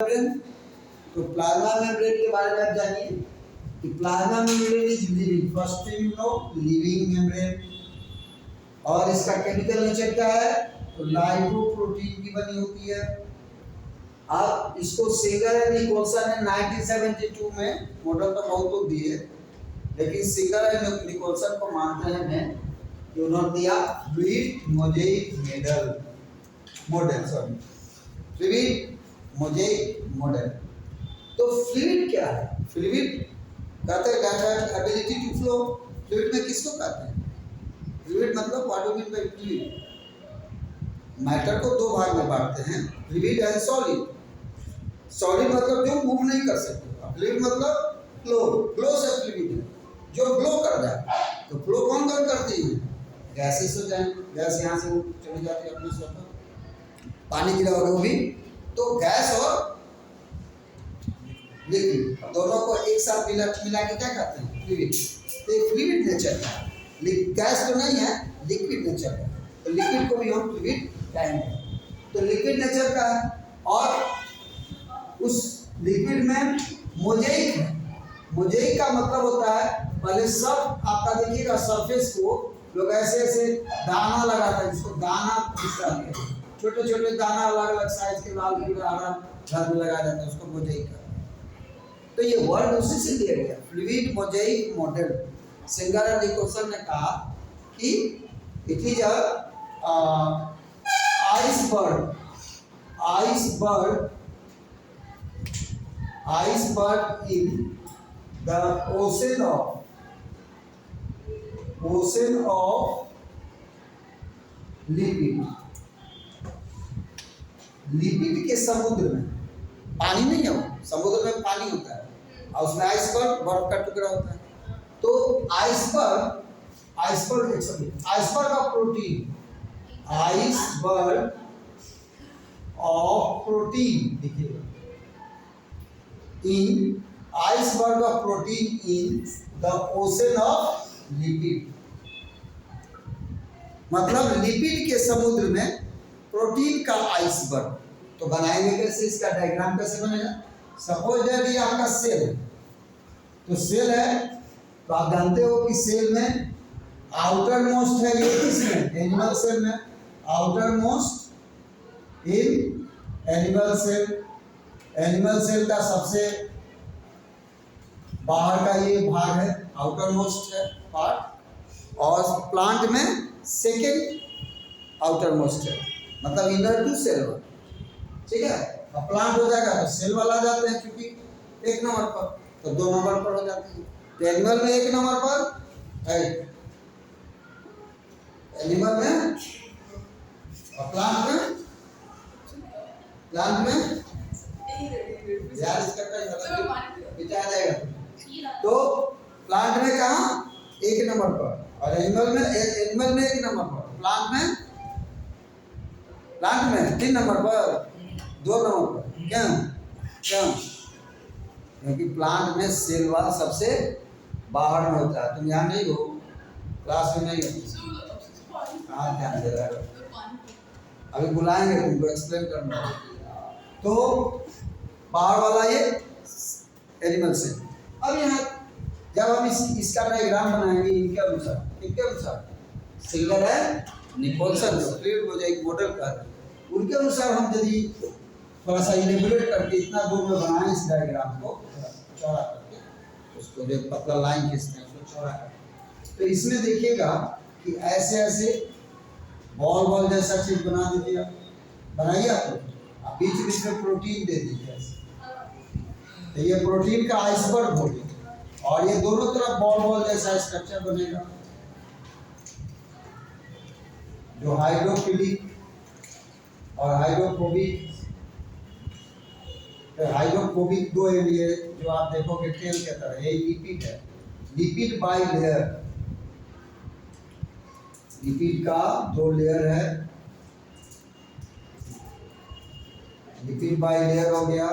Membrane. तो plasma membrane के बारे में आप जानिए कि plasma membrane is living. First thing no living membrane. और इसका केमिकल नेचर क्या है? तो लाइपोप्रोटीन की बनी होती है। अब इसको सिंगर एंड निकोलसन ने 1972 में मॉडल तो बहुत लोग दिए, लेकिन सिंगर एंड निकोलसन को मानते हैं कि उन्होंने दिया fluid mosaic model fluid mosaic model. तो फ्लूइड क्या है? फ्लूइड कहते हैं that ability to flow. Fluid में किसको कहते हैं? फ्लूइड मतलब what do mean by fluid? Matter को दो भाग में बांटते हैं, फ्लूइड एंड सॉलिड। सॉलिड मतलब जो मूव नहीं कर सकते, फ्लूइड मतलब फ्लो से फ्लूइड है जो फ्लो कर जाए। तो फ्लो कौन करती है? गैसेस हो जाए, गैस यहाँ से चली जाती है अपने स्वतः, पानी गिरा होगा वो भी। तो गैस और लिक्विड दोनों को एक साथ मिला के क्या कहते हैं? फ्लूइड। तो एक फ्लूइड नेचर का गैस तो नहीं है, लिक्विड नेचर का। तो लिक्विड को भी हम फ्लूइड कहेंगे। तो लिक्विड नेचर का और उस लिक्विड में मोज़ेइक है। मोज़ेइक का मतलब होता है, पहले सब आपका देखिएगा सरफेस को लोग ऐसे ऐसे दाना लगाता है, जिसको दाना कहते हैं। छोटे छोटे दाना अलग अलग साइज के लाल पीला हरा घर में लगाया जाता है, उसको मोज़ेइक कहते हैं। तो ये वर्ड उसी से लिया गया, fluid mosaic model. Singer and Nicolson ने कहा कि it is iceberg in the ocean of lipid के समुद्र में। पानी नहीं है वो, समुद्र में पानी होता है और उसमें आइसबर्ग बर्फ का टुकड़ा होता है। तो iceberg of protein, iceberg of protein देखिएगा, in iceberg of protein in the ocean of lipid. मतलब लिपिड के समुद्र में प्रोटीन का आइसबर्ग। तो बनाएंगे कैसे? इसका डायग्राम कैसे बनेगा? सपोज दैट ये आपका सेल है, तो सेल है तो आप जानते हो कि सेल में आउटर मोस्ट है, ये किसमें? एनिमल सेल में। Outermost in animal cell का सबसे बाहर का ये भाग है, आउटर मोस्ट है पार्ट। और प्लांट में सेकेंड आउटर मोस्ट है, मतलब इनर टू सेल। ठीक है। अब प्लांट हो जाएगा तो सेल वाला आ जाते हैं, क्योंकि एक नंबर पर, तो दो नंबर पर हो जाती है। तो एनिमल में एक नंबर पर है, एनिमल में, और प्लांट में यार इसका बिता जाएगा। तो प्लांट में कहाँ? एक नंबर पर। और एनिमल में एक नंबर पर। प्लांट में 3 नंबर पर, 2 नंबर पर। क्यों? क्योंकि प्लांट में सेल वाल सबसे बाहर में होता है। तुम यहाँ नहीं हो, क्लास में नहीं हो, कहाँ ध्यान दे रहा है? अभी बुलाएंगे तुमको, एक्सप्लेन करना। तो बाहर वाला ये एनिमल सेल। अब यहाँ जब हम इसका डायग्राम बनाएंगे इनके अनुसार सिंगर है निकोलसन फ्लूइड मोज़ेइक मॉडल का, उनके अनुसार हम यदि थोड़ा सा इलेबोरेट करके इतना दूर में बनाएं इस डायग्राम को, चौड़ा करके उसको जो पतला लाइन खींचते हैं उसको चौड़ा करके, तो इसमें देखिएगा कि ऐसे ऐसे बॉल जैसा चीज बना दीजिए। बनाइए आप, बीच में प्रोटीन दे दीजिए। तो ये प्रोटीन का आइसबर्ग हो गया, और ये दोनों तरफ बॉल जैसा स्ट्रक्चर बनेगा, जो हाइड्रोफिलिक और हाइड्रोफोबिक दो एरिया जो आप देखोगे टेल के तरह। ये लिपिड है, लिपिड बाई लेयर, लिपिड का 2 लेयर है। लिपिड बाई लेयर हो गया,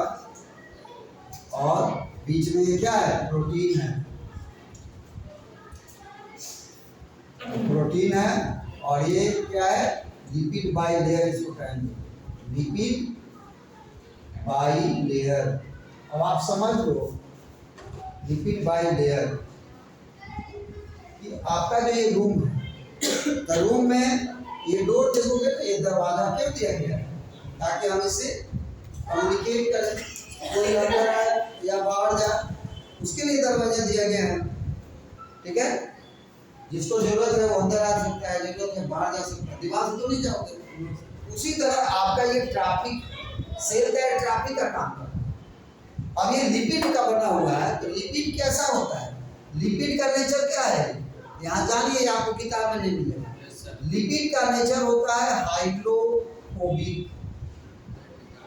और बीच में ये क्या है? प्रोटीन है। प्रोटीन है, और ये क्या है? लिपिड बाई लेयर इसको कहेंगे, लिपिड बाई लेयर। अब आप समझ लो लिपिड बाई लेयर कि आपका जो ये रूम है, तो रूम में ये डोर देखोगे तो ये दरवाजा क्यों दिया गया है? ताकि हम इससे कम्युनिकेट करें, कोई अंदर आए या बाहर जाए उसके लिए दरवाजा दिया गया है। ठीक है, जिसको जरूरत है वो अंदर आ सकता है, जरूरत है बाहर जा सकता है, दीवार से तो नहीं जाओगे। उसी तरह आपका ये ट्रैफिक सेल का ट्रैफिक का काम है। अब ये लिपिड का बना हुआ है, तो लिपिड कैसा होता है? लिपिड का नेचर क्या है? यहाँ जानिए, आपको किताब में नहीं मिलेगा। लिपिड का नेचर होता है हाइड्रोफोबिक।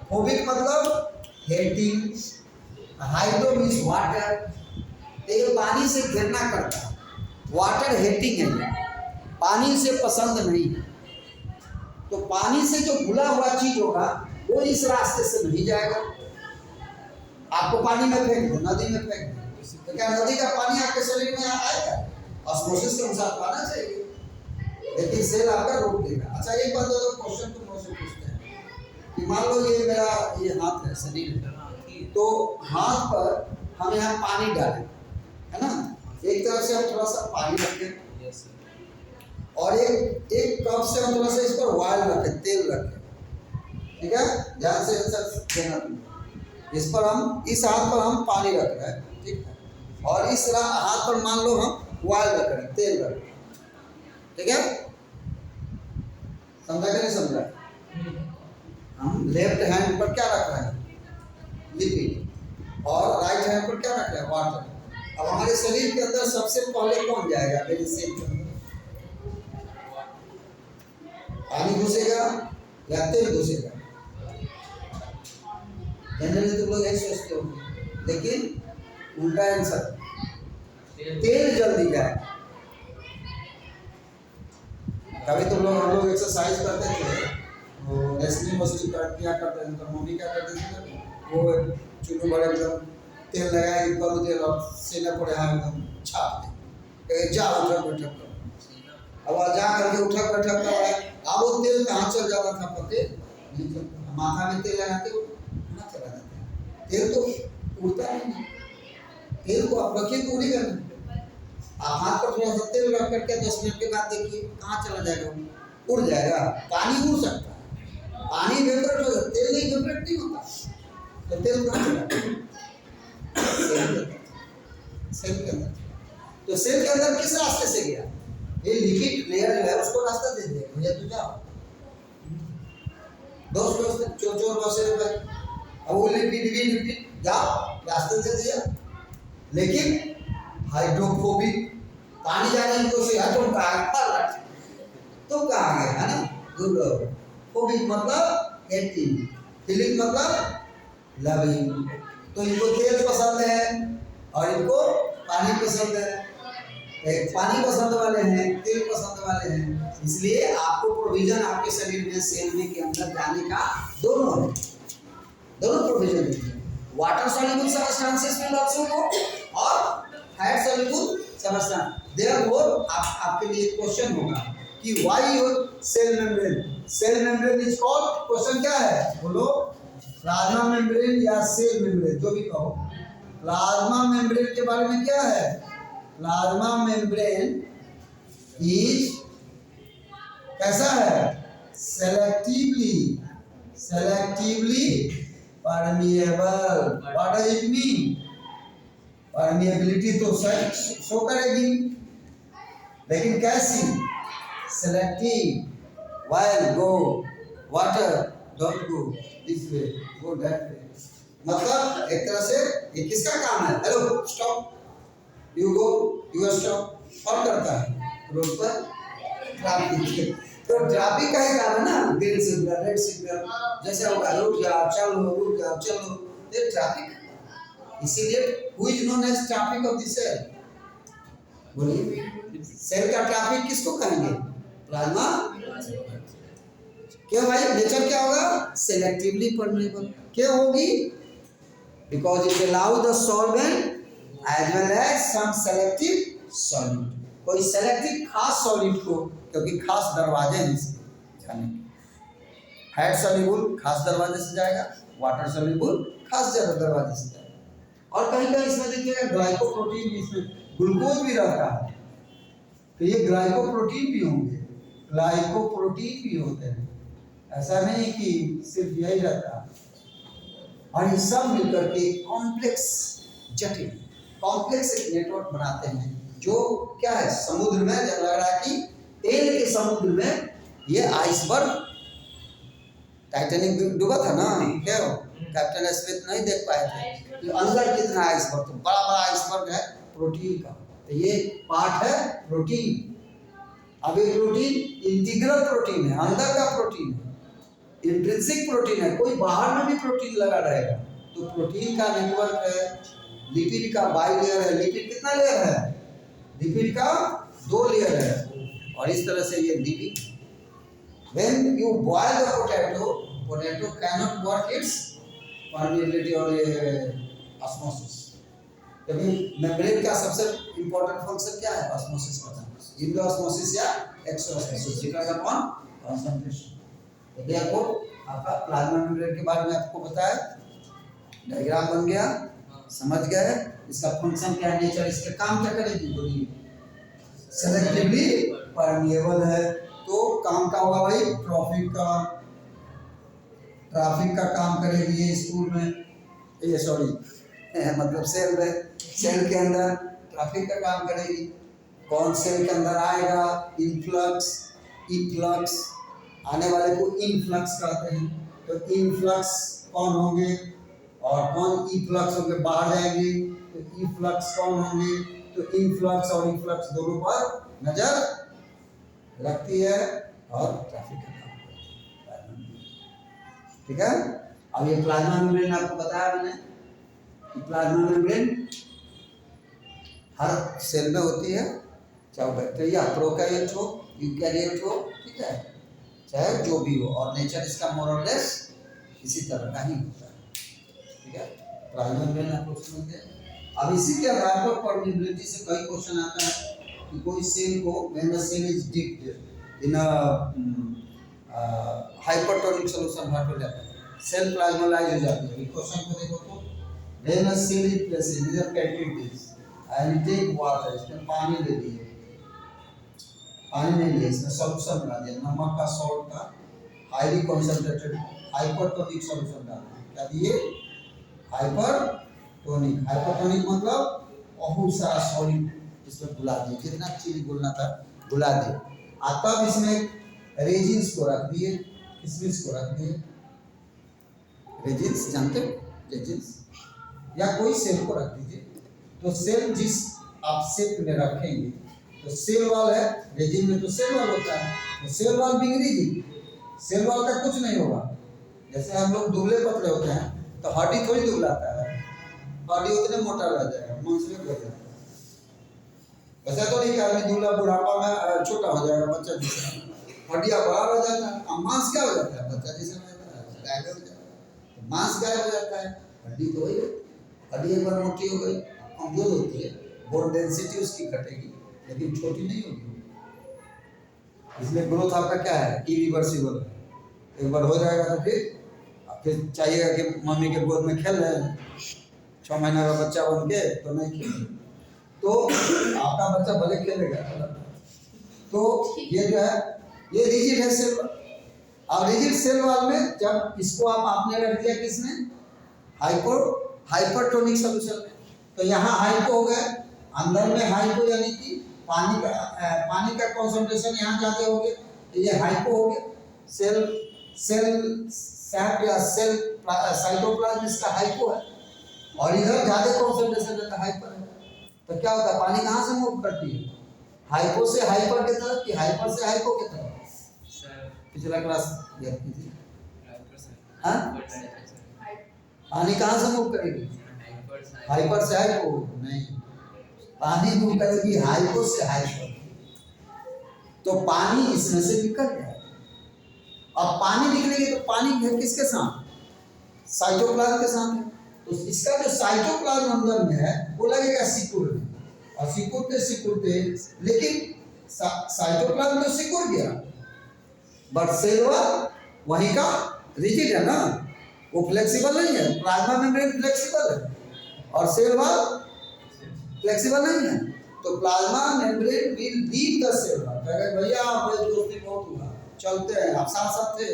फोबिक मतलब हेटिंग, हाइड्रो मीन्स वाटर, ये पानी से घिरना करता है। वाटर हेटिंग है, पानी से पसंद नहीं है। तो पानी से जो घुला हुआ चीज होगा वो इस रास्ते से नहीं जाएगा। आपको पानी में फेंक दे, नदी में फेंक दे, तो क्या नदी का पानी आपके शरीर में आएगा? ऑस्मोसिस के अनुसार आना चाहिए, लेकिन सेल आपका रोक देगा। अच्छा, एक बात तो क्वेश्चन तुम मुझसे पूछते हैं कि मान लो ये मेरा ये हाथ है, शरीर है, तो हाथ पर हम यहाँ पानी डालें, है ना, एक तरफ से हम थोड़ा सा पानी रखें और एक कप से हम थोड़ा सा इस पर ऑयल रखें, तेल रखें। ठीक है, ध्यान से देना। इस पर हम, इस हाथ पर हम पानी रख रहे हैं, ठीक है, और इस हाथ पर मान लो हम ऑयल रख रहे हैं, तेल रख रहे हैं। ठीक है, समझा कि नहीं समझा? हम लेफ्ट हैंड पर क्या रख रहे हैं? लिपिड, और राइट हैंड पर क्या रख रहे हैं? वाटर। अब हमारे शरीर के अंदर सबसे पहले कौन जाएगा? मेरे सेल के अंदर पानी घुसेगा या तेल घुसेगा? जनरली तो लोग ऐसे सोचते होंगे, लेकिन उल्टा आंसर, तेल जल्दी जाएगा। कभी तो हम लोग एक्सरसाइज करते थे, वो रेसलिंग मस्ती क्या करते थे, तो मम्मी क्या करते थे, वो चुल्लू बड़े एकदम तेल लगाए, करो तेल और सीने पर यहाँ एकदम छाप दे, जा उठक बैठक करो। अब जा करके उठक बैठक कर रहा है, अब वो तेल कहाँ चल जाता था पते नहीं चलता। माथा में तेल लगाते हो कहाँ चला जाता है? तेल तो उड़ता नहीं, तेल को आप रखिए तो उड़ेगा नहीं। आप हाथ पर थोड़ा सा तेल रख करके 10 मिनट के बाद देखिए कहाँ चला जाएगा? उड़ जाएगा। पानी उड़ सकता है, पानी वेपरेट हो जाता, तेल नहीं वेपरेट नहीं होता, तो तेल कहाँ चला? सेल के अंदर। तो सेल के अंदर किस रास्ते से गया? ये लिपिड लेयर जो है उसको रास्ता दे दिया, भैया तू जाओ। दोस्त चोर बसे भाई, अब वो लिपिड जाओ, रास्ते से दिया। लेकिन हाइड्रोफोबिक, पानी जाने की कोशिश है, तुम कहाँ गए, है ना? फोबिक मतलब हेटिंग, फीलिंग मतलब लविंग। तो इनको तेल पसंद है और इनको पानी पसंद है। एक पानी पसंद वाले हैं, तेल पसंद वाले हैं, इसलिए आपको प्रोविजन आपके शरीर में सेल में के अंदर जाने का दोनों है, दोनों प्रोविजन है। Water soluble substances will also go और फैट सॉल्युबल सबस्टेंस। देयरफॉर आपके लिए क्वेश्चन होगा कि why your cell membrane is called, question क्या है बोलो? प्लाज्मा मेम्ब्रेन या सेल मेम्ब्रेन, जो भी कहो। प्लाज्मा मेम्ब्रेन के बारे में क्या है? प्लाज्मा मेम्ब्रेन इज कैसा है? Selectively permeable. What does it mean? Permeability तो शो करेगी, लेकिन कैसी? Selective, while go water don't go this way, go that way। मतलब एक तरह से ये किसका काम है? Hello stop, you go, you stop, कौन करता है रोड पर? ट्रैफिक। तो ट्रैफिक का ही काम है ना, ग्रीन सिग्नल, रेड सिग्नल, जैसे होगा रुक जाओ चलो, रुक जाओ चलो, ये ट्रैफिक। इसीलिए who is known as traffic of the cell? बोलिए, सेल का ट्रैफिक किसको कहेंगे? प्लाज्मा। क्यों भाई? नेचर क्या होगा? Selectively permeable. क्यों होगी? Because it allow the solvent as well as some selective solute. कोई सेलेक्टिव खास सॉल्यूट को, क्योंकि खास दरवाजे हैं इसके जाने के। फैट सॉल्यूबल खास दरवाजे से जाएगा, वाटर सॉल्युबल खास जगह दरवाजे से जाएगा। और कहीं कहीं इसमें देखिएगा ग्लाइकोप्रोटीन भी, इसमें ग्लूकोज भी रहता है, तो ये ग्लाइकोप्रोटीन भी होंगे, ग्लाइकोप्रोटीन भी होते हैं, ऐसा नहीं कि सिर्फ यही रहता है। और ये सब मिलकर के कॉम्प्लेक्स, जटिल कॉम्प्लेक्स एक नेटवर्क बनाते हैं, जो क्या है, समुद्र में जब लग रहा है कि तेल के समुद्र में ये आइसबर्ग, टाइटैनिक डूबा था ना, क्या कैप्टन स्मिथ नहीं देख पाए थे कि अंदर कितना आइसबर्ग, तो बड़ा बड़ा आइसबर्ग है प्रोटीन का, तो ये पार्ट है प्रोटीन। अब ये प्रोटीन इंटीग्रल प्रोटीन है, अंदर का प्रोटीन है, इंट्रिंसिक प्रोटीन है, कोई बाहर में भी प्रोटीन लगा रहेगा। तो प्रोटीन का नेटवर्क है। लिपिड का बाइलेयर है, लिपिड कितना लेयर है, लिपिड का 2 लेयर है, और इस तरह से ये lipid. When you boil the potato cannot work its permeability और osmosis। तभी मेम्ब्रेन का सबसे इम्पोर्टेंट फंक्शन क्या है, ऑस्मोसिस करना, इंडो ऑस्मोसिस या एक्सो ऑस्मोसिस, डिपेंड अपॉन कंसंट्रेशन। तो देखो आपका प्लाज्मा मेम्ब्रेन के बारे में आपको बताया, डायग्राम बन गया, समझ गए इसका फंक्शन क्या है, नेचर, इसके काम क्या करेगी, बोलिए। सेलेक्टिवली परमिएबल है, तो काम का होगा भाई ट्रैफिक का काम करेगी ये स्कूल में, ये सॉरी मतलब सेल में, सेल के अंदर ट्रैफिक का काम करेगी। कौन सेल के अंदर आएगा, इनफ्लक्स, इफ्लक्स, आने वाले को इनफ्लक्स कहते हैं। तो इनफ्लक्स कौन होंगे और कौन इफ्लक्स होंगे, बाहर जाएंगे, तो इफ्लक्स कौन होंगे, तो इनफ्लक्स और इफ्लक्स दोनों पर नजर रखती है और ट्रैफिक का काम करती है। ठीक है, अब ये प्लाज्मा मेम्ब्रेन आपको बताया मैंने कि प्लाज्मा मेम्ब्रेन हर सेल में होती है, चाहे बैक्टीरिया प्रोकैरियोट हो, यूकैरियोट हो, ठीक है, चाहे जो भी हो, और नेचर इसका मोर और लेस इसी तरह का ही होता है। ठीक है, प्लाज्मा मेम्ब्रेन आपको समझ गए। अब इसी के आधार पर परमिएबिलिटी से कई क्वेश्चन आता है कि कोई सेल को, when the cell is dipped in a hypertonic solution, हट हो जाता है, सेल प्लाज्मलाइज हो जाती है। क्वेश्चन को देखो तो, when a cell is placed in the petri dish and take water, इसमें पानी ले लिए, पानी नहीं लिया, इसमें सॉल्यूशन डाल दिया, नमक का, सॉल्ट का, हाईली कंसंट्रेटेड हाइपरटोनिक सॉल्यूशन डाल दिया, क्या दिए, हाइपरटोनिक। हाइपरटोनिक मतलब बहुत सारा सॉलिड इसमें घुला दिए, जितना चीज घुलना था घुला दिए। तब इसमें रेजिन्स को रख दिए, किसमिस को रख दिए, रेजिन्स जानते हो, रेजिन्स, या कोई सेल को रख दीजिए। तो सेल जिस आप शेप में रखेंगे, तो सेल वॉल है, रेजिन में तो सेल वॉल होता है, तो सेल वॉल बिगड़ेगी, सेल वॉल का कुछ नहीं होगा। जैसे हम लोग दुबले पतले होते हैं तो हड्डी थोड़ी दुबलाता है, हड्डी उतने मोटा रह जाएगा, मांस में हो जाएगा। ऐसा तो नहीं कि आदमी दुबला बुढ़ापा में छोटा हो जाएगा, बच्चा जैसा, हड्डियाँ बड़ा हो जाता है, अब मांस क्या हो जाता है, बच्चा जैसा गायब हो जाता है, तो मांस गायब हो जाता है, हड्डी तो वही है। हड्डी एक बार मोटी हो गई, कमजोर होती है, बोन डेंसिटी उसकी घटेगी, लेकिन छोटी नहीं होगी। इसलिए ग्रोथ आपका क्या है, इरिवर्सिबल है। एक बार हो जाएगा तो फिर चाहिएगा कि मम्मी के गोद में खेल रहे हैं, 6 महीना का बच्चा बन के, तो नहीं खेलेंगे, तो आपका बच्चा भले खेलेगा। तो ये जो है, ये रिजिड है सेल वॉल। अब रिजिड सेल वॉल में जब इसको आपने रख दिया किसमें, हाइपरटोनिक सॉल्यूशन में, तो यहाँ हाइपो हो गया, अंदर में हाइपो यानी कि पानी का कंसंट्रेशन यहाँ ज्यादा हो गया, तो ये हाइपो हो गया। सेल सैप या सेल साइटोप्लाज्म इसका हाइपो है, और इधर ज्यादा कंसंट्रेशन रहता है, हाइपर है। तो क्या होता है, पानी कहाँ से मूव करती है, हाइपो से हाइपर की तरफ कि हाइपर से हाइपो की तरफ। पिछला क्लास याद कीजिए, हाँ, पानी कहाँ से मूव करेगी, हाइपर से हाइपो नहीं, पानी मूव करेगी हाइपो से हाइपर। तो पानी इसमें से निकल जाए, अब पानी निकलेगी तो पानी है किसके साथ, साइटोप्लाज्म के साथ है। तो इसका जो साइटोप्लाज्म अंदर में है वो लगेगा सिकुड़ में, और सिकुड़ते लेकिन साइटोप्लाज्म तो सिकुड़ गया, बट सेल वॉल वहीं का रिजिड है ना, वो फ्लेक्सिबल नहीं है, प्लाज्मा मेम्ब्रेन फ्लेक्सिबल है और सेल वॉल फ्लेक्सिबल नहीं है। तो plasma membrane will leave the cell wall, कह भैया भाई दोस्ती बहुत हुआ, चलते हैं, आप साथ साथ थे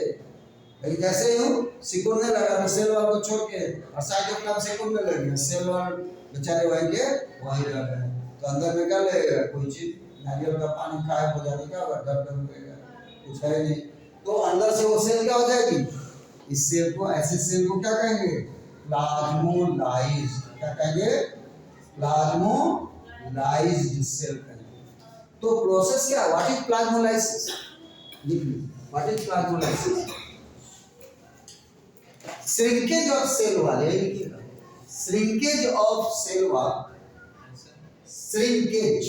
भाई, जैसे ही हूँ सिकुड़ने लगा तो सेल वॉल को छोड़ के और साइटोप्लाज्म सिकुड़ने लगे, सेल वॉल बेचारे वहीं के वहीं रह गए। तो अंदर में क्या लगेगा, कोई चीज नारियल का पानी खाए हो जाने का डर डर लगेगा, कुछ है नहीं। तो अंदर से वो सेल क्या हो जाएगी, इस सेल को, ऐसे सेल को क्या कहेंगे, प्लाज्मोलाइज्ड, क्या कहेंगे, प्लाज्मोलाइज्ड सेल कहेंगे। तो प्रोसेस क्या, व्हाट इज प्लाज्मोलाइसिस, लिख लो what is plasmolysis. Shrinkage of cell wall, यही लिखिएगा, shrinkage of cell wall, shrinkage,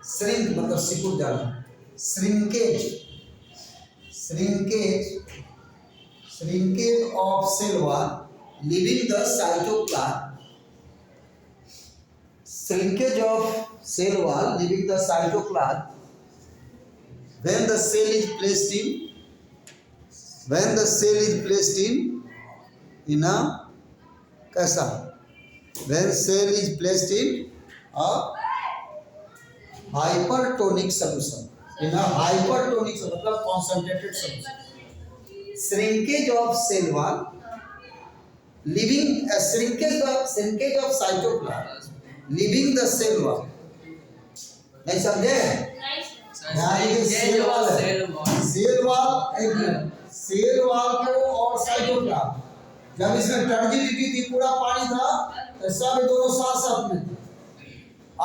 shrink मतलब सिकुड़ जाना, shrinkage, shrinkage, shrinkage of cell wall leaving the cytoplasm, shrinkage of cell wall leaving the cytoplasm when the cell is placed in, when the cell is placed in a कैसा, when cell is placed in a hypertonic solution, in a hypertonic solution मतलब concentrated solution, shrinkage of cell wall leaving a shrinkage of cytoplasm leaving the cell wall, नहीं समझे, cell wall है, cell wall एक minute, cell wall को और cytoplasm, जब इसमें turgidity थी, पूरा पानी था, तो सब दोनों साथ साथ में थे।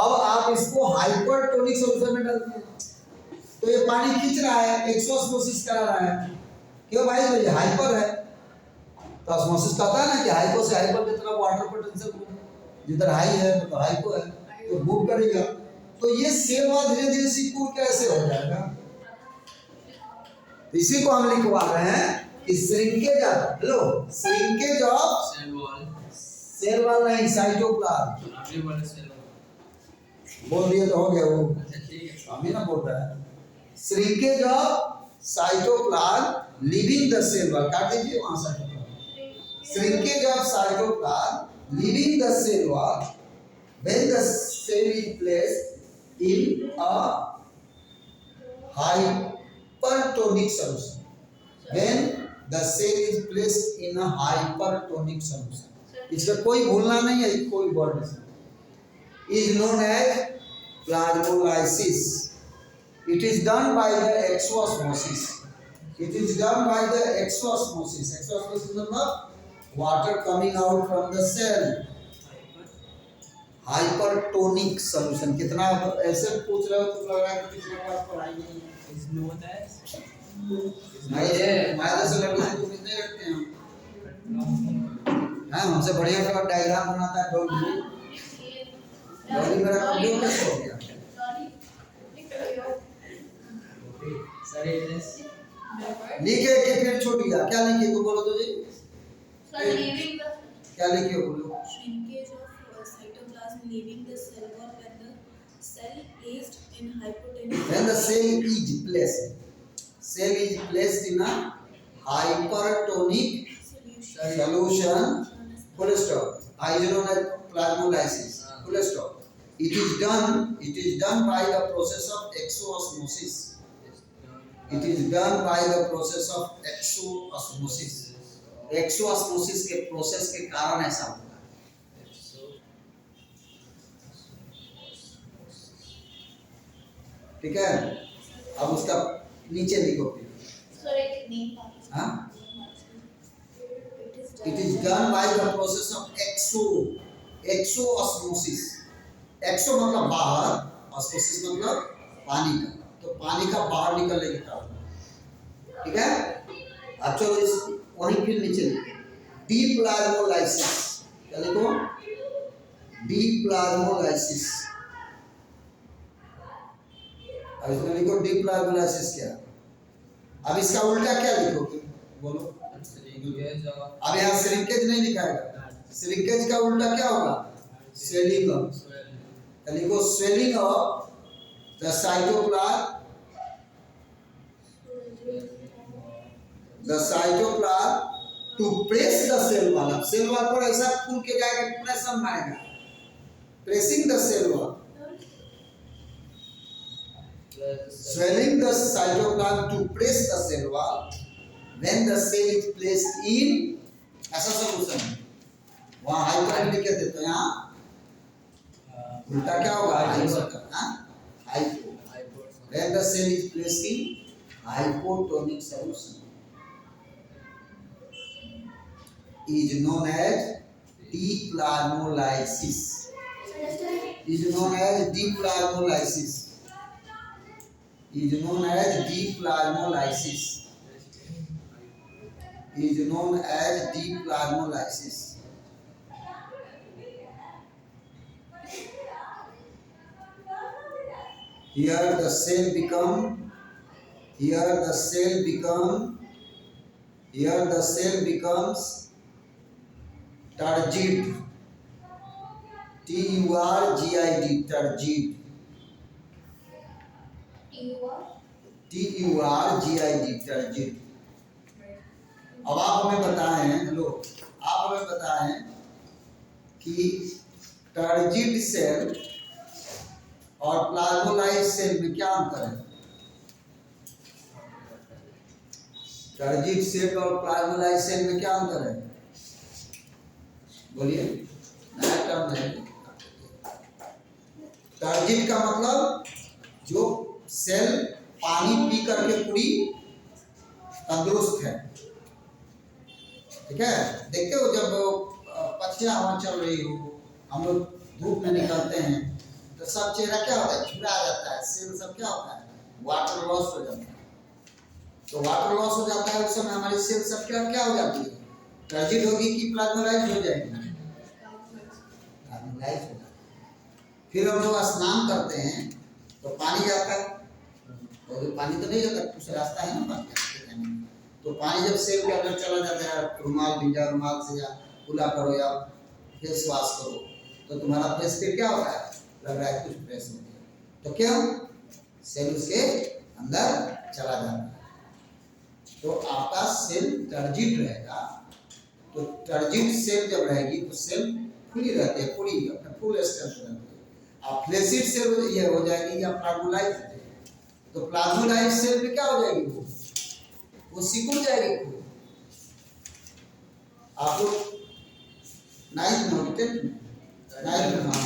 अब आप इसको हाइपरटोनिक सॉल्यूशन में डालते हैं, तो ये पानी खींच रहा है, एक्सोस्मोसिस करा रहा है, क्यों भाई, तो ये हाइपर है, तो ऑस्मोसिस कहता है ना कि हाइपो से हाइपर की तरफ वाटर पोटेंशियल, जिधर हाई है तो हाइपो है, तो मूव करेगा। तो ये सेल वॉल धीरे धीरे सिकुड़ कैसे हो जाएगा, तो इसी को हम लिखवा रहे हैं कि shrinkage of, hello, shrinkage of cell wall नहीं, साइटोप्लाज्म बोल दिए तो हो गया, वो हम ही ना बोल रहा है, shrinkage of cytoplasm leaving the cell wall, काट दीजिए वहां cytoplasm, shrinkage of cytoplasm leaving the cell wall when the cell is placed in a hypertonic solution, when the cell is placed in a hypertonic solution, इसका कोई भूलना नहीं है, कोई word is known as plasmolysis. It is done by the exosmosis. It is done by the exosmosis. Exosmosis मतलब water coming out from the cell. Hypertonic solution, कितना ऐसे पूछ रहे हो, तुम लग रहा है कि पिछले क्लास पढ़ाई नहीं है, इज नो दैट नहीं, मायदा से लड़के से तुम इतने रखते हैं, हां हमसे बढ़िया का डायग्राम बनाता है, डॉली मेरा कंप्यूटर कैसे हो गया, लिखे के फिर छूट गया, क्या लिखे तो बोलो तो जी, सर लीविंग द, क्या लिखे हो बोलो, shrinkage of cytoplasm leaving the cell wall when the cell placed in hypertonic, when the cell is placed in a hypertonic solution, full stop, is known as plasmolysis, full stop. It is done by the process of exosmosis, it is done by the process of exosmosis, exosmosis के process के कारण ऐसा होता है, ठीक है। अब उसका नीचे लिखो फिर, हाँ, it is done by the process of exosmosis, exo मतलब बाहर, ऑस्मोसिस मतलब पानी का, तो पानी का बाहर निकलने के कारण, ठीक है। अब चलो इस वहीं फिर नीचे लिखो, डीप्लाज्मोलाइसिस, क्या लिखो, डीप्लाज्मोलाइसिस, अब इसमें लिखो डीप्लाज्मोलाइसिस क्या, अब इसका उल्टा क्या लिखोगे बोलो, अब यहाँ श्रिंकेज नहीं लिखाएगा, श्रिंकेज का उल्टा क्या होगा, स्वेलिंग ऑफ, लिखो swelling of the cytoplasm, the cytoplasm to press the cell wall, cell wall पर ऐसा फूल के जाएगा प्रेशर मारेगा, pressing the cell wall, swelling the cytoplasm to press the cell wall when the cell is placed in, ऐसा solution है। वहाँ hyper लिख के देते हैं, यहाँ उल्टा क्या होगा, hyper, hypo, when the cell is placed in hypotonic solution is known as deplasmolysis, is known as deplasmolysis, is known as deplasmolysis, is known as deplasmolysis. Here the cell become, here the cell become, here the cell becomes turgid, T-U-R-G-I-D, turgid, T-U-R-G-I-D, turgid. अब आप हमें बताएं, hello, आप हमें बताएं कि turgid cell और plasmolyse cell में क्या अंतर है? टर्जिड सेल और प्लाज्मोलाइज सेल में क्या अंतर है? बोलिए, नया टर्म है। टर्जिड का मतलब जो सेल पानी पी करके पूरी तंदुरुस्त है, ठीक है। देखते हो जब पछिया हवा चल रही हो, हम लोग धूप में निकलते हैं तो सब चेहरा क्या होता है, झुरा जाता है, सेल सब क्या होता है, वाटर लॉस हो जाता है। तो वाटर लॉस हो जाता है उस समय हमारी सेल सब क्या हो जाती है, टर्जिड होगी कि प्लाज्मोलाइज हो जाएगी, प्लाज्मोलाइज हो जाती है। फिर हम लोग स्नान करते हैं तो पानी जाता है, तो पानी तो नहीं जाता, कुछ रास्ता है ना पानी जाने में। तो पानी जब सेल के अंदर चला जाता है, रुमाल भिंजा, रुमाल से या कुला करो या फेस वॉश करो, तो तुम्हारा फेस फिर क्या होता है, लग रहा है कुछ फ्रेश हो गया। तो क्यों, सेल उसके अंदर चला जाता है। तो आपका सेल टर्जिड रहेगा, तो टर्जिड सेल जब रहेगी तो सेल खुली रहती है, पूरी अपना फुल स्ट्रेंथ रहती है। अब फ्लैसिड सेल ये हो जाएगी या प्लाज्मोलाइज हो जाएगी, तो प्लाज्मोलाइज सेल में क्या हो जाएगी, वो सिकुड़ जाएगी। आप लोग 9th में, 10th में, 9th में, हाँ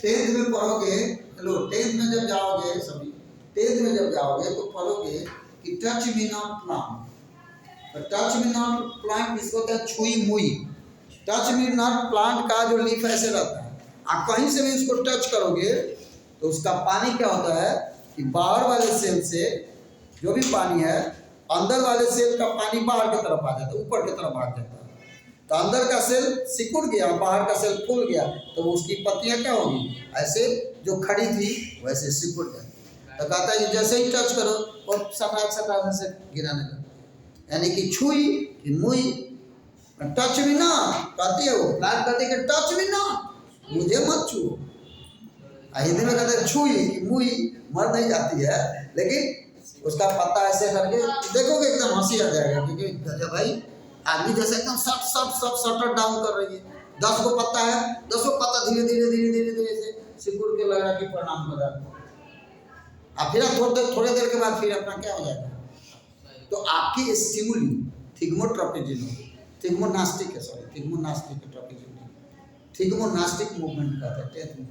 10th में पढ़ोगे, हेलो 10th में जब जाओगे, सभी 10th में जब जाओगे तो पढ़ोगे कि touch me not plant, touch me not plant इसको कहते हैं छुई मुई। टच मी नॉट प्लांट का जो लीफ ऐसे रहता है, आप कहीं से भी उसको टच करोगे तो उसका पानी क्या होता है कि बाहर वाले सेल से जो भी पानी है, अंदर वाले सेल का पानी बाहर की तरफ आ जाता है, ऊपर की तरफ भाग जाता है। तो अंदर का सेल सिकुड़ गया, बाहर का सेल फूल गया, तो उसकी पत्तियां क्या होगी, ऐसे जो खड़ी थी वैसे सिकुड़ जाए। तो कहता है कि जैसे ही टच करो और सटाक से गिराने लगे, यानी कि छुई मुई, टच भी ना कहती है, वो प्लांट कहती है कि टच भी ना, मुझे मत छुओ। हिंदी में कहते हैं छुई मुई, मर नहीं जाती है, लेकिन उसका पत्ता ऐसे करके देखोगे एकदम हंसी आ जाएगा, क्योंकि गजब भाई आदमी जैसे एकदम सब शटर डाउन कर रही है। 10 को पत्ता है, 10 को पत्ता धीरे धीरे से सिकुड़ के लग रहा कि प्रणाम कर रहा। अब फिर थोड़े देर के बाद फिर अपना क्या हो जाएगा, तो आपकी स्टिमुली थिग्मोनास्टिक है, सॉरी थिग्मोनास्टिक मूवमेंट कहते हैं 10th में।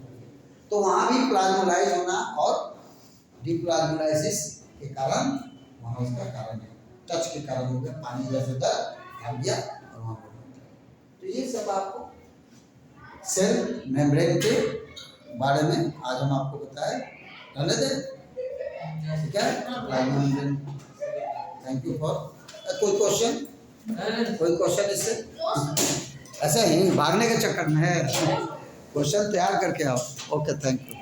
तो वहाँ भी प्लाज्मोलाइज होना और डिप्लाज्मोलाइसिस के कारण वहाँ उसका कारण है, टच के कारण हो गया, पानी जैसे भाग गया और वहाँ पर। तो ये सब आपको सेल मेम्ब्रेन के बारे में आज हम आपको बताए, रहने दें, ठीक है। Membrane, thank you for. कोई क्वेश्चन इससे, ऐसा ही भागने के चक्कर में है, क्वेश्चन तैयार करके आओ। Okay, thank you.